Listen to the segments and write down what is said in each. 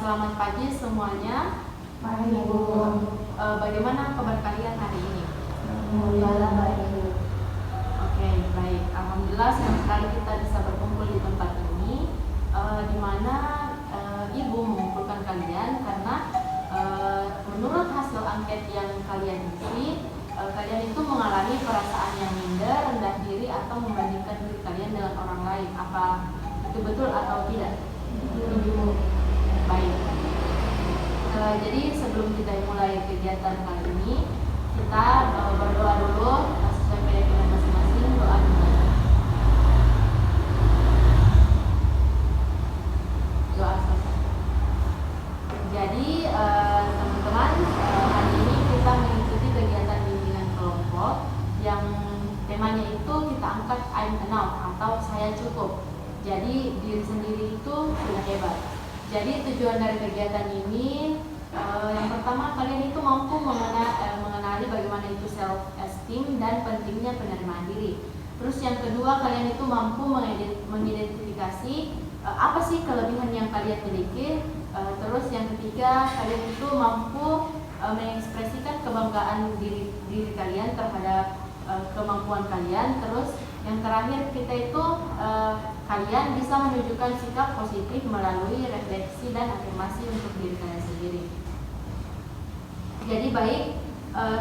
Selamat pagi semuanya. Pagi, Bu. Bagaimana kabar kalian hari ini? Alhamdulillah baik, Bu. Oke, baik. Alhamdulillah senang sekali kita bisa berkumpul di tempat ini, di mana Ibu mengumpulkan kalian karena menurut hasil angket yang kalian isi, kalian itu mengalami perasaan yang minder, rendah diri, atau membandingkan diri kalian dengan orang lain. Apa itu betul atau tidak? Ibu. Baik. Jadi sebelum kita mulai kegiatan kali ini, kita berdoa dulu sesuai keyakinan masing-masing. Doa dulu. Doa selesai. Jadi teman-teman, hari ini kita mengikuti kegiatan bimbingan kelompok yang temanya itu kita angkat I'm enough atau saya cukup. Jadi diri sendiri itu sudah hebat. Jadi tujuan dari kegiatan ini yang pertama, kalian itu mampu mengenali bagaimana itu self esteem dan pentingnya penerimaan diri. Terus yang kedua, kalian itu mampu mengidentifikasi apa sih kelebihan yang kalian miliki. Terus yang ketiga, kalian itu mampu mengekspresikan kebanggaan diri kalian terhadap kemampuan kalian. Terus yang terakhir, kita itu kalian bisa menunjukkan sikap positif melalui refleksi dan afirmasi untuk diri kalian sendiri. Jadi baik,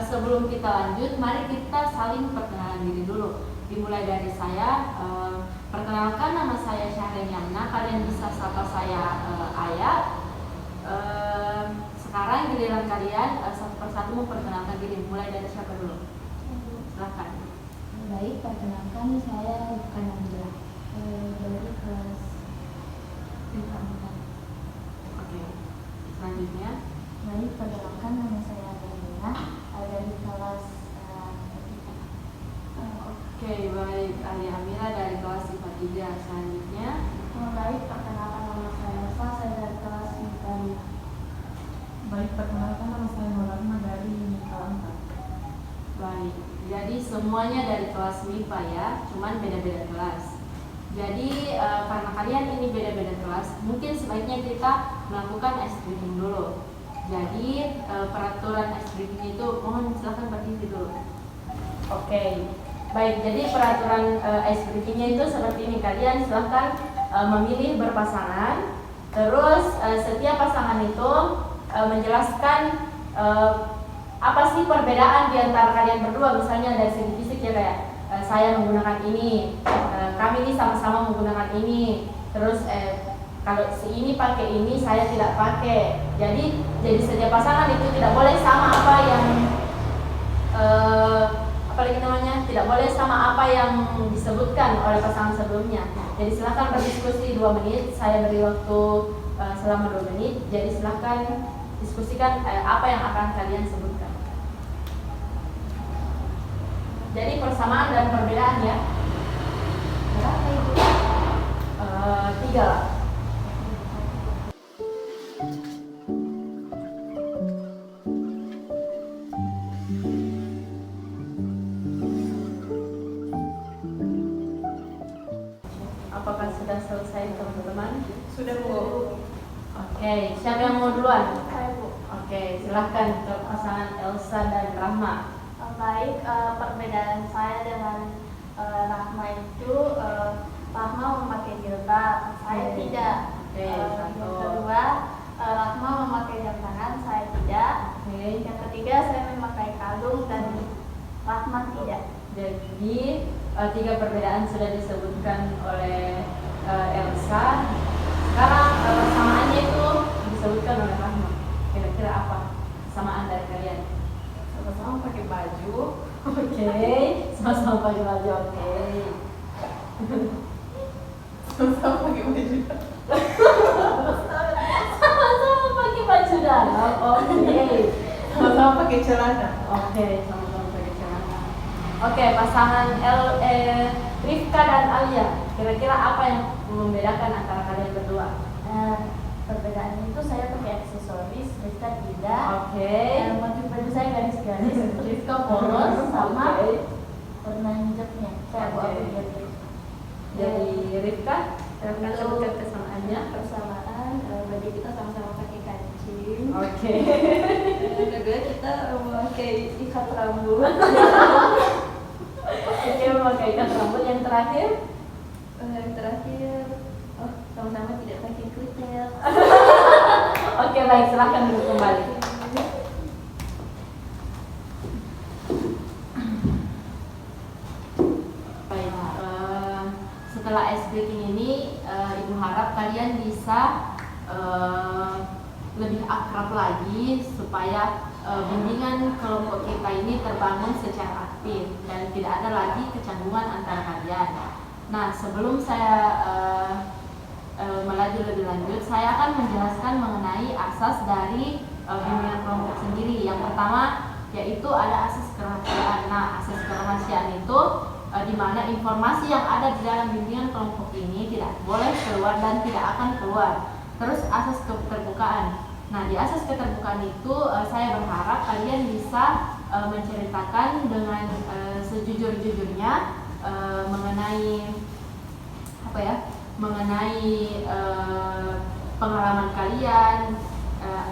sebelum kita lanjut, mari kita saling perkenalan diri dulu. Dimulai dari saya. Perkenalkan, nama saya Syahreen Yamna. Kalian bisa sapa saya Ayah. Sekarang giliran kalian satu persatu memperkenalkan diri. Mulai dari siapa dulu? Silakan. Baik, perkenalkan saya bukan Andra dari kelas 4. Oke. Selanjutnya. Baik, perkenalkan nama saya Adina dari kelas 3. Oke, baik. Ali Amira dari kelas 3. Selanjutnya. Baik, perkenalkan nama saya Elsa, saya dari kelas 5. Baik, perkenalkan nama saya Norma dari kelas 4. Baik, jadi semuanya dari kelas MIPA ya, cuman beda-beda kelas. Jadi karena kalian ini beda-beda kelas, mungkin sebaiknya kita melakukan ice breaking dulu. Jadi peraturan ice breaking itu, mohon silakan berdiri dulu. Oke, baik. Jadi peraturan ice breakingnya itu seperti ini. Kalian silakan memilih berpasangan. Terus setiap pasangan itu menjelaskan apa sih perbedaan di antara kalian berdua. Misalnya dari segi fisik ya, kayak saya menggunakan ini, kami ini sama-sama menggunakan ini. Terus kalau si ini pakai ini, saya tidak pakai. Jadi setiap pasangan itu tidak boleh sama apa yang tidak boleh sama apa yang disebutkan oleh pasangan sebelumnya. Jadi silakan berdiskusi 2 menit. Saya beri waktu selama 2 menit. Jadi silakan diskusikan apa yang akan kalian sebutkan. Jadi persamaan dan perbedaan ya. Berapa itu? 3 lah. Apakah sudah selesai teman-teman? Sudah, Bu. Oke, siapa yang mau duluan? Saya, Bu. Oke, silahkan ke pasangan Elsa dan Rahma. Baik, perbedaan saya dengan Rahma itu, Rahma memakai jilbab, saya tidak. Oke, Yang kedua, Rahma memakai jam tangan, saya tidak. Oke. Yang ketiga, saya memakai kalung dan Rahma tidak. Jadi 3 perbedaan sudah disebutkan oleh Elsa. Sekarang persamaannya itu disebutkan oleh Rahma. Kira-kira apa kesamaan dari kalian? Sama-sama pakai baju. Oke, sama-sama pakai baju. Oke. Sama-sama pakai baju. Sama-sama pakai baju dalam. Oke. Sama-sama pakai celana. Oke, sama-sama pakai celana. Oke, pasangan Rifka dan Alia. Kira-kira apa yang membedakan antara kalian berdua? Perbedaannya itu saya pakai aksesoris, Rifka tidak. Oke. Baju saya garis-garis, Rifka polos sama warna hijabnya. Saya abu-abu gitu. Jadi Rifka, silakan Untuk sebutkan kesamaannya. persamaan, baju kita sama-sama pakai Oke. Yang kedua kita memakai ikat rambut. Oke, memakai ikat rambut. Yang terakhir, Yang terakhir, sama-sama tidak pakai kucel. oke baik, silahkan duduk kembali. Baik, setelah ice breaking ini, Ibu harap kalian bisa lebih akrab lagi supaya bimbingan kelompok kita ini terbangun secara aktif dan tidak ada lagi kecanggungan antara kalian. Nah, sebelum saya melaju lebih lanjut, saya akan menjelaskan mengenai asas dari bimbingan kelompok sendiri. Yang pertama yaitu ada asas kerahasiaan. Nah, asas kerahasiaan itu di mana informasi yang ada di dalam bimbingan kelompok ini tidak boleh keluar dan tidak akan keluar. Terus asas keterbukaan. Nah, di asas keterbukaan itu saya berharap kalian bisa menceritakan dengan sejujur-jujurnya mengenai pengalaman kalian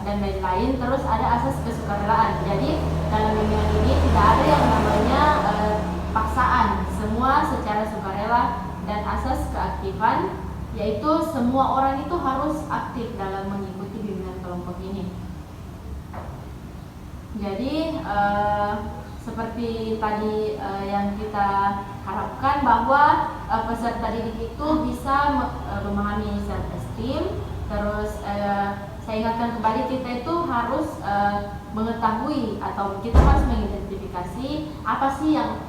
dan lain-lain. Terus ada asas kesukarelaan. Jadi dalam bimbingan ini tidak ada yang namanya paksaan, semua secara sukarela. Dan asas keaktifan, yaitu semua orang itu harus aktif dalam mengikuti bimbingan kelompok ini. Jadi seperti tadi yang kita harapkan bahwa peserta didik itu bisa memahami self esteem. Terus saya ingatkan kembali, kita itu harus mengetahui atau kita harus mengidentifikasi apa sih yang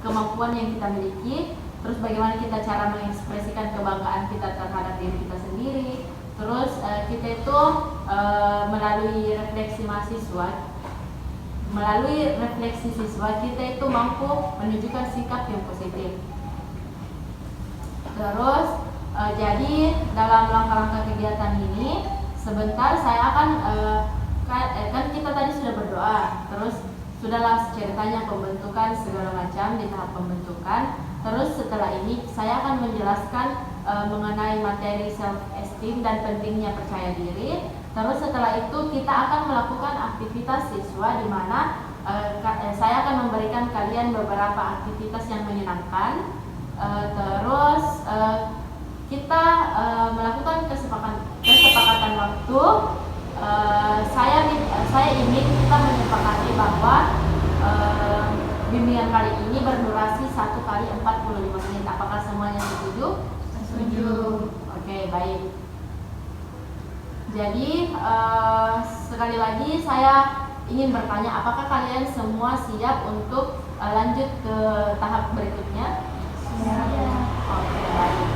kemampuan yang kita miliki. Terus bagaimana kita cara mengekspresikan kebanggaan kita terhadap diri kita sendiri. Terus kita itu melalui refleksi siswa kita itu mampu menunjukkan sikap yang positif. Terus jadi dalam langkah-langkah kegiatan ini sebentar saya akan kan kita tadi sudah berdoa, terus sudahlah ceritanya pembentukan segala macam di tahap pembentukan. Terus setelah ini saya akan menjelaskan mengenai materi self esteem dan pentingnya percaya diri. Terus setelah itu kita akan melakukan aktivitas siswa di mana saya akan memberikan kalian beberapa aktivitas yang menyenangkan. Terus kita melakukan kesepakatan waktu. Saya ingin kita menyepakati bahwa bimbingan kali ini berdurasi 1 kali 45 menit. Apakah semuanya setuju? Setuju. Oke, baik. Jadi sekali lagi saya ingin bertanya, apakah kalian semua siap untuk lanjut ke tahap berikutnya? Siap. Oke, baik.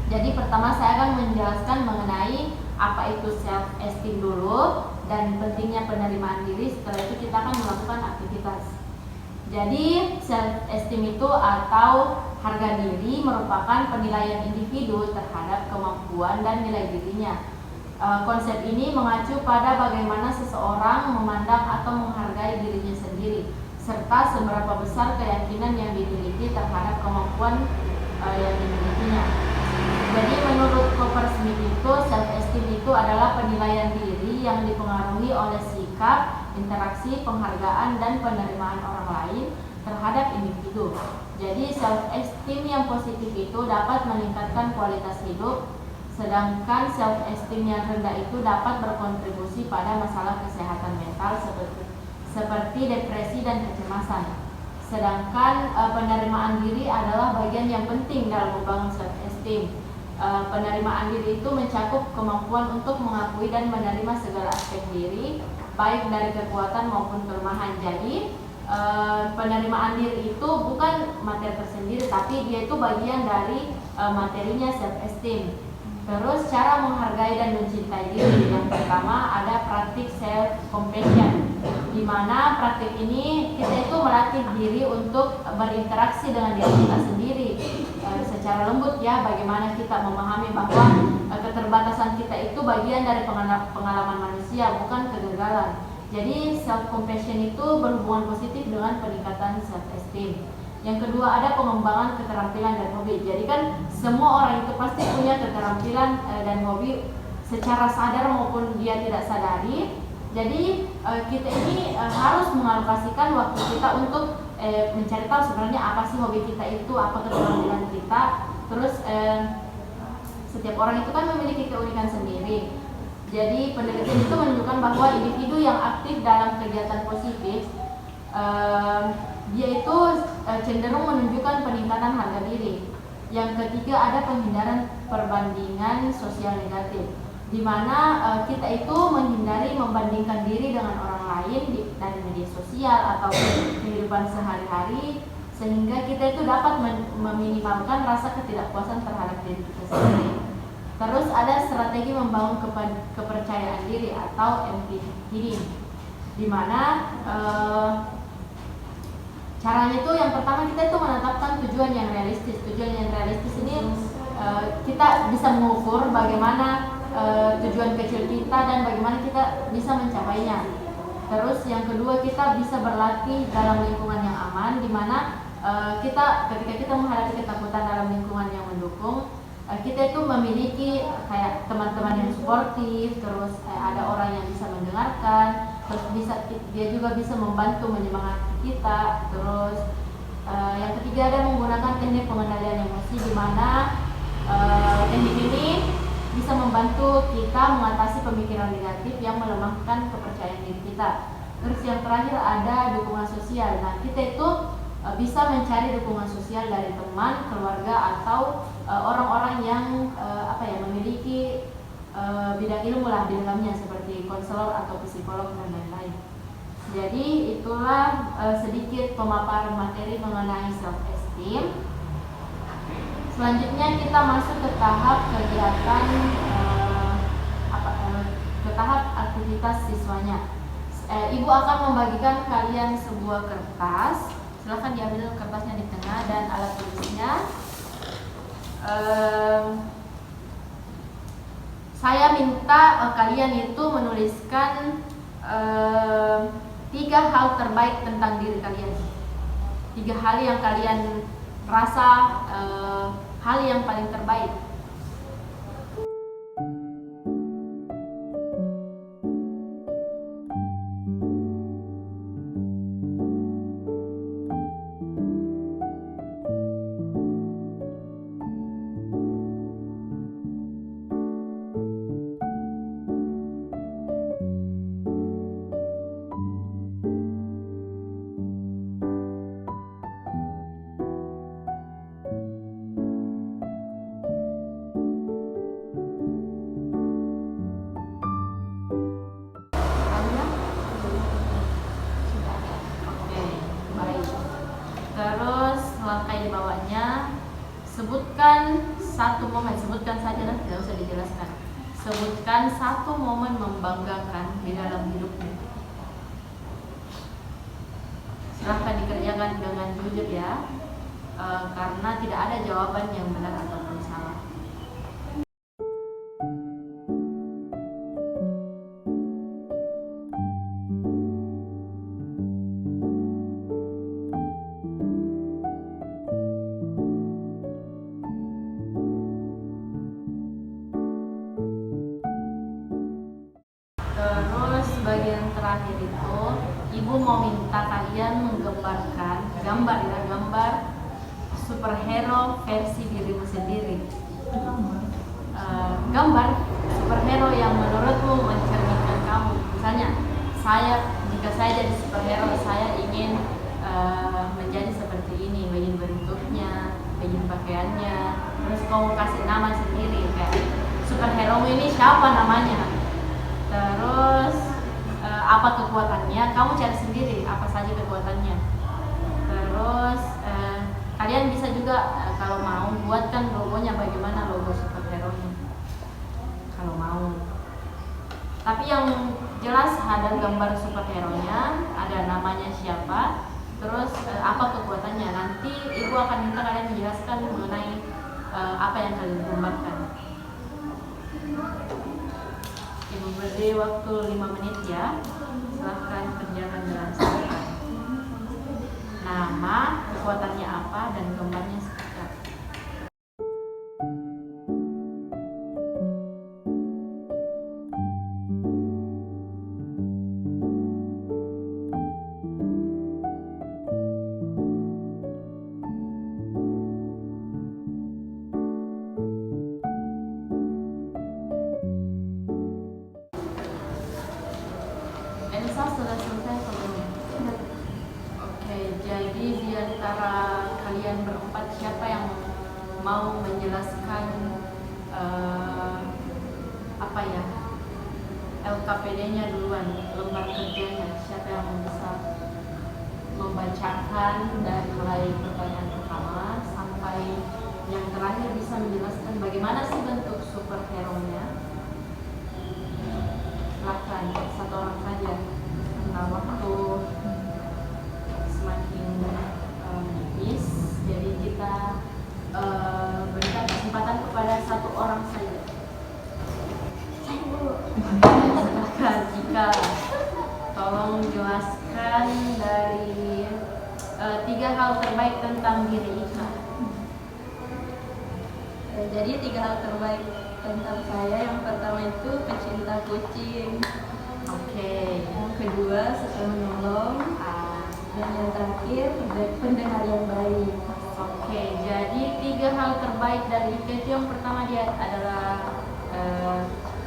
Jadi pertama saya akan menjelaskan mengenai apa itu self esteem dulu dan pentingnya penerimaan diri. Setelah itu kita akan melakukan aktivitas. Jadi self esteem itu atau harga diri merupakan penilaian individu terhadap kemampuan dan nilai dirinya. Konsep ini mengacu pada bagaimana seseorang memandang atau menghargai dirinya sendiri, serta seberapa besar keyakinan yang dimiliki terhadap kemampuan yang dimilikinya. Jadi menurut Coppersmith itu self esteem itu adalah penilaian diri yang dipengaruhi oleh sikap, interaksi, penghargaan dan penerimaan orang lain terhadap individu. Jadi self esteem yang positif itu dapat meningkatkan kualitas hidup, sedangkan self esteem yang rendah itu dapat berkontribusi pada masalah kesehatan mental seperti depresi dan kecemasan. Sedangkan penerimaan diri adalah bagian yang penting dalam membangun self esteem. Penerimaan diri itu mencakup kemampuan untuk mengakui dan menerima segala aspek diri, baik dari kekuatan maupun kelemahan. Jadi penerimaan diri itu bukan materi tersendiri, tapi dia itu bagian dari materinya self esteem. Terus cara menghargai dan mencintai diri. Yang pertama ada praktik self compassion, di mana praktik ini kita itu melatih diri untuk berinteraksi dengan diri kita sendiri secara lembut, ya, bagaimana kita memahami bahwa keterbatasan kita itu bagian dari pengalaman manusia, bukan kegagalan. Jadi self compassion itu berhubungan positif dengan peningkatan self esteem. Yang kedua ada pengembangan keterampilan dan hobi. Jadi kan semua orang itu pasti punya keterampilan dan hobi secara sadar maupun dia tidak sadari. Jadi kita ini harus mengalokasikan waktu kita untuk mencari tahu sebenarnya apa sih hobi kita itu, apa keterampilan kita. Terus setiap orang itu kan memiliki keunikan sendiri. Jadi penelitian itu menunjukkan bahwa individu yang aktif dalam kegiatan positif dia itu cenderung menunjukkan peningkatan harga diri. Yang ketiga ada penghindaran perbandingan sosial negatif, di mana kita itu menghindari membandingkan diri dengan orang lain dari media sosial atau kehidupan sehari-hari, sehingga kita itu dapat meminimalkan rasa ketidakpuasan terhadap diri kita sendiri. Terus ada strategi membangun kepercayaan diri atau MPD, di mana caranya itu yang pertama kita itu menetapkan tujuan yang realistis. Tujuan yang realistis ini kita bisa mengukur bagaimana tujuan kecil kita dan bagaimana kita bisa mencapainya. Terus yang kedua kita bisa berlatih dalam lingkungan yang aman, di mana ketika kita menghadapi ketakutan dalam lingkungan yang mendukung, kita itu memiliki kayak teman-teman yang suportif, terus ada orang yang bisa mendengarkan, terus dia juga bisa membantu menyemangati kita. Terus yang ketiga ada menggunakan teknik pengendalian emosi, di mana teknik ini bisa membantu kita mengatasi pemikiran negatif yang melemahkan kepercayaan diri kita. Terus yang terakhir ada dukungan sosial. Nah, kita itu bisa mencari dukungan sosial dari teman, keluarga, atau orang-orang yang memiliki bidang ilmu lah di dalamnya, seperti konselor atau psikolog dan lain-lain. Jadi itulah sedikit pemaparan materi mengenai self esteem. Selanjutnya kita masuk ke tahap kegiatan ke tahap aktivitas siswanya. Ibu akan membagikan kalian sebuah kertas. Silahkan diambil kertasnya di tengah dan alat tulisnya. Saya minta kalian itu menuliskan 3 hal terbaik tentang diri kalian. 3 hal yang kalian rasa hal yang paling terbaik. Terus langkah di bawahnya, sebutkan satu momen, sebutkan saja lah, tidak usah dijelaskan. Sebutkan satu momen membanggakan di dalam hidupmu. Silahkan dikerjakan dengan jujur ya, karena tidak ada jawaban yang benar ataupun salah. Terus bagian terakhir itu, ibu mau minta kalian menggambarkan gambar superhero versi dirimu sendiri. Gambar superhero yang menurutmu mencerminkan kamu. Misalnya, jika saya jadi superhero, saya ingin menjadi seperti ini, begini bentuknya, begini pakaiannya. Terus kamu kasih nama sendiri, kayak superhero ini siapa namanya. Terus apa kekuatannya, kamu cari sendiri apa saja kekuatannya. Terus kalian bisa juga kalau mau buatkan logonya, bagaimana logo superhero-nya kalau mau. Tapi yang jelas ada gambar superhero-nya, ada namanya siapa, terus apa kekuatannya. Nanti ibu akan minta kalian menjelaskan mengenai apa yang kalian gambarkan. Ibu beri waktu 5 menit ya. Silahkan kerjakan dengan santai. Nama, kekuatannya apa, dan gambarnya seperti apa. Nisa sudah selesai sebelumnya. Oke, jadi di antara kalian berempat siapa yang mau menjelaskan apa ya, LKPD-nya duluan, lembar kerjanya? Siapa yang bisa membacakan dari mulai pertanyaan pertama sampai yang terakhir, bisa menjelaskan bagaimana sih bentuk superhero-nya? Silakan, satu orang saja. Karena waktu semakin nipis, jadi kita berikan kesempatan kepada satu orang saja. Saya dulu. Silakan, Ika. Tolong jelaskan dari 3 hal terbaik tentang diri Ika. Jadi 3 hal terbaik tentang saya, yang pertama itu pecinta kucing, Oke. yang kedua suka menolong, dan yang terakhir pendengar yang baik. Oke, jadi 3 hal terbaik dari Ika itu, yang pertama dia adalah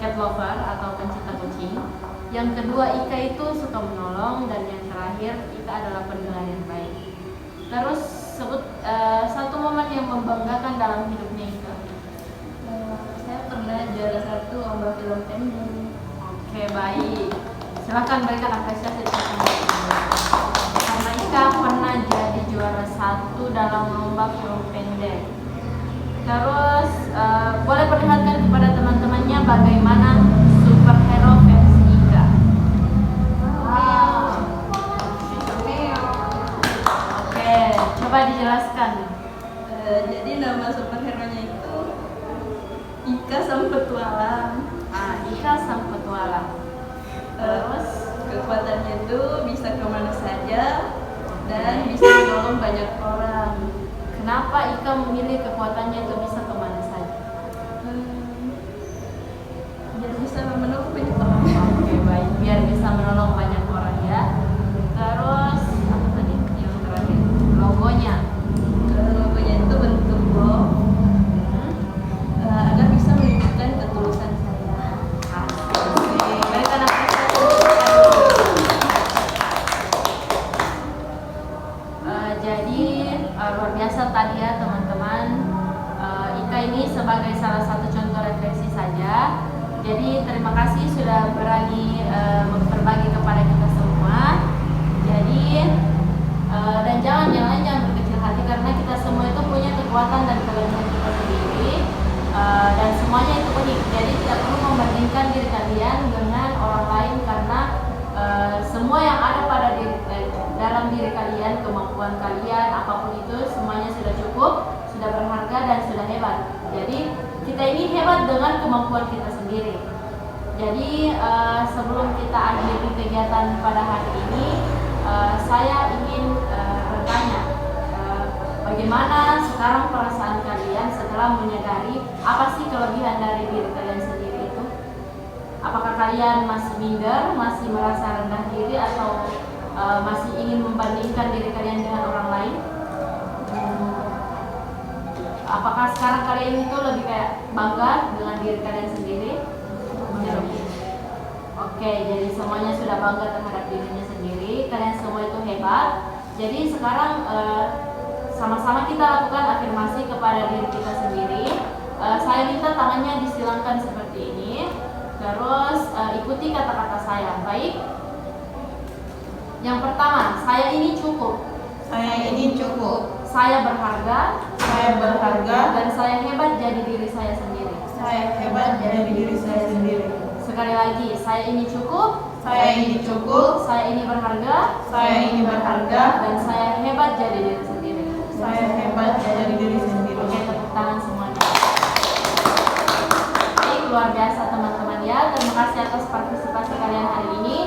cat lover atau pencinta kucing. Yang kedua, Ika itu suka menolong, dan yang terakhir, Ika adalah pendengar yang baik. Terus sebut satu momen yang membanggakan dalam hidupnya Ika. Saya pernah juara 1 lomba film pendek. Oke, baik. Silakan berikan apresiasi karena Ika pernah jadi juara 1 dalam lomba film pendek. Terus boleh perlihatkan kepada teman-temannya bagaimana superhero versi Ika. Oke, coba dijelaskan. Jadi nama superhero-nya itu Ika Sang Petualang. Ika Sang Petualang. Terus Kekuatannya itu bisa kemana saja dan bisa menolong banyak orang. kenapa Ika memilih kekuatannya itu bisa kemana saja? Biar bisa menolong banyak orang. Oke, baik, biar bisa menolong banyak orang ya. Terus apa tadi yang terakhir? Logonya. Logonya itu bentuk bom, agar bisa menunjukkan ketulusan saya. Asik. Berikan apresiasi. Jadi luar biasa tadi ya teman-teman. Ika ini sebagai salah satu contoh refleksi saja. Jadi terima kasih sudah berani berbagi kepada kita semua. Jadi dan yang lain jangan berkecil hati, karena kita semua itu punya kekuatan dan kelebihan kita sendiri, dan semuanya itu unik. Jadi tidak perlu membandingkan diri kalian dengan orang lain, karena semua yang ada pada dalam diri kalian, kemampuan kalian, apapun itu, semuanya sudah cukup, sudah berharga, dan sudah hebat. Jadi kita ini hebat dengan kemampuan kita sendiri. Jadi sebelum kita akhiri kegiatan pada hari ini, saya ingin bertanya, bagaimana sekarang perasaan kalian setelah menyadari apa sih kelebihan dari diri kalian sendiri itu? Apakah kalian masih minder, masih merasa rendah diri, atau masih ingin membandingkan diri kalian dengan orang lain? Apakah sekarang kalian itu lebih kayak bangga dengan diri kalian sendiri? Oke, jadi semuanya sudah bangga terhadap dirinya sendiri. Kalian semua itu hebat. Jadi sekarang sama-sama kita lakukan afirmasi kepada diri kita sendiri. Saya minta tangannya disilangkan seperti ini. Terus ikuti kata-kata saya. Baik. Yang pertama, saya ini cukup. Saya ini cukup. Saya berharga. Saya berharga. Dan saya hebat jadi diri saya sendiri. Saya hebat jadi diri saya sendiri. Sekali lagi, saya ini cukup. Saya ini cukup. Saya ini berharga. Saya ini berharga. Dan saya hebat jadi diri sendiri. Saya hebat jadi diri sendiri. Oke, tepuk tangan semuanya. Baik, luar biasa teman-teman ya. Terima kasih atas partisipasi kalian hari ini.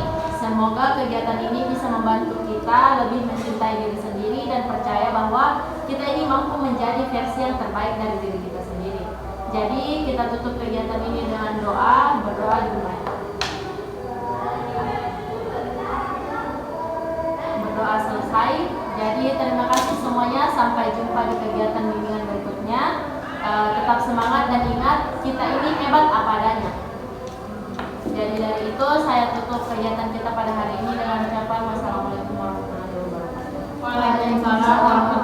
Semoga kegiatan ini bisa membantu kita lebih mencintai diri sendiri dan percaya bahwa kita ini mampu menjadi versi yang terbaik dari diri kita sendiri. Jadi kita tutup kegiatan ini dengan doa, berdoa dimulai. Berdoa selesai. Jadi terima kasih semuanya. Sampai jumpa di kegiatan bimbingan berikutnya. Tetap semangat dan ingat, kita ini hebat apa adanya. Jadi dari itu saya tutup kegiatan kita pada hari ini dengan ucapan wassalamualaikum warahmatullahi wabarakatuh. Waalaikumsalam warahmatullahi